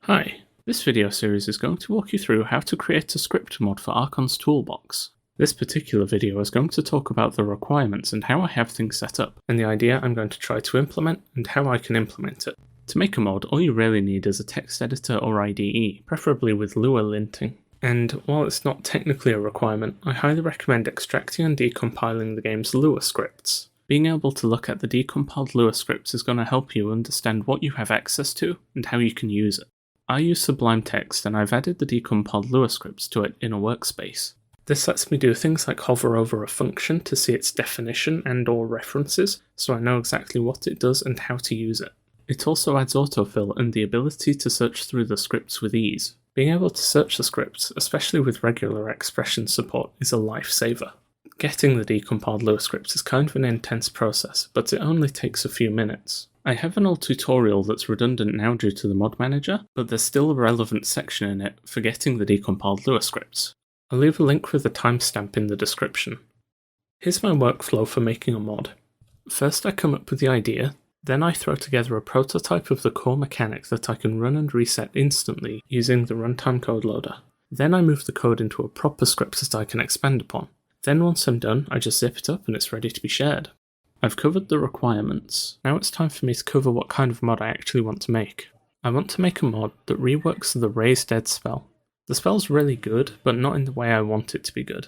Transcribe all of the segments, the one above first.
Hi, this video series is going to walk you through how to create a script mod for Archon's Toolbox. This particular video is going to talk about the requirements and how I have things set up, and the idea I'm going to try to implement and how I can implement it. To make a mod, all you really need is a text editor or IDE, preferably with Lua linting. And while it's not technically a requirement, I highly recommend extracting and decompiling the game's Lua scripts. Being able to look at the decompiled Lua scripts is going to help you understand what you have access to and how you can use it. I use Sublime Text and I've added the decompiled Lua scripts to it in a workspace. This lets me do things like hover over a function to see its definition and or references, so I know exactly what it does and how to use it. It also adds autofill and the ability to search through the scripts with ease. Being able to search the scripts, especially with regular expression support, is a lifesaver. Getting the decompiled Lua scripts is kind of an intense process, but it only takes a few minutes. I have an old tutorial that's redundant now due to the mod manager, but there's still a relevant section in it for getting the decompiled Lua scripts. I'll leave a link with a timestamp in the description. Here's my workflow for making a mod. First I come up with the idea, then I throw together a prototype of the core mechanic that I can run and reset instantly using the runtime code loader. Then I move the code into a proper script that I can expand upon. Then once I'm done, I just zip it up and it's ready to be shared. I've covered the requirements. Now it's time for me to cover what kind of mod I actually want to make. I want to make a mod that reworks the Raise Dead spell. The spell's really good, but not in the way I want it to be good.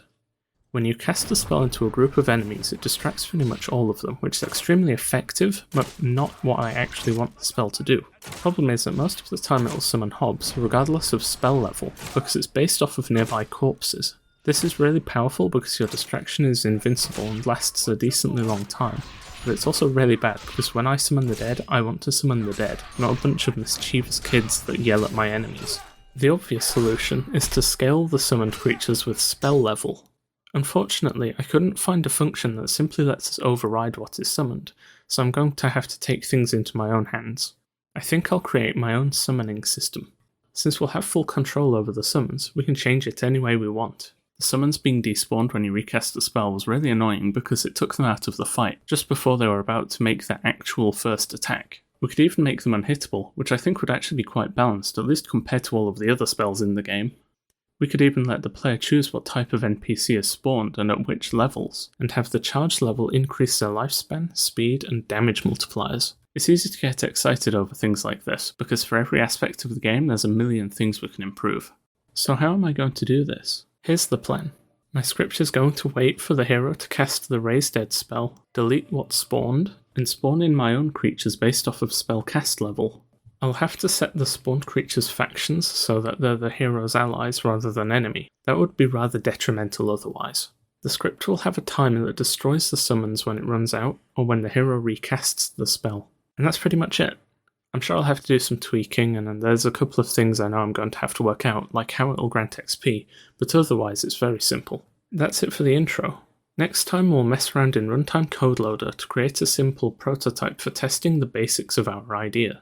When you cast the spell into a group of enemies, it distracts pretty much all of them, which is extremely effective, but not what I actually want the spell to do. The problem is that most of the time it will summon hobs, regardless of spell level, because it's based off of nearby corpses. This is really powerful because your distraction is invincible and lasts a decently long time, but it's also really bad because when I summon the dead, I want to summon the dead, not a bunch of mischievous kids that yell at my enemies. The obvious solution is to scale the summoned creatures with spell level. Unfortunately, I couldn't find a function that simply lets us override what is summoned, so I'm going to have to take things into my own hands. I think I'll create my own summoning system. Since we'll have full control over the summons, we can change it any way we want. The summons being despawned when you recast the spell was really annoying because it took them out of the fight just before they were about to make their actual first attack. We could even make them unhittable, which I think would actually be quite balanced, at least compared to all of the other spells in the game. We could even let the player choose what type of NPC is spawned and at which levels, and have the charge level increase their lifespan, speed, and damage multipliers. It's easy to get excited over things like this, because for every aspect of the game there's a million things we can improve. So how am I going to do this? Here's the plan. My script is going to wait for the hero to cast the Raise Dead spell, delete what's spawned, and spawn in my own creatures based off of spell cast level. I'll have to set the spawned creatures' factions so that they're the hero's allies rather than enemy. That would be rather detrimental otherwise. The script will have a timer that destroys the summons when it runs out, or when the hero recasts the spell. And that's pretty much it. I'm sure I'll have to do some tweaking, and there's a couple of things I know I'm going to have to work out, like how it'll grant XP, but otherwise it's very simple. That's it for the intro. Next time we'll mess around in Runtime Code Loader to create a simple prototype for testing the basics of our idea.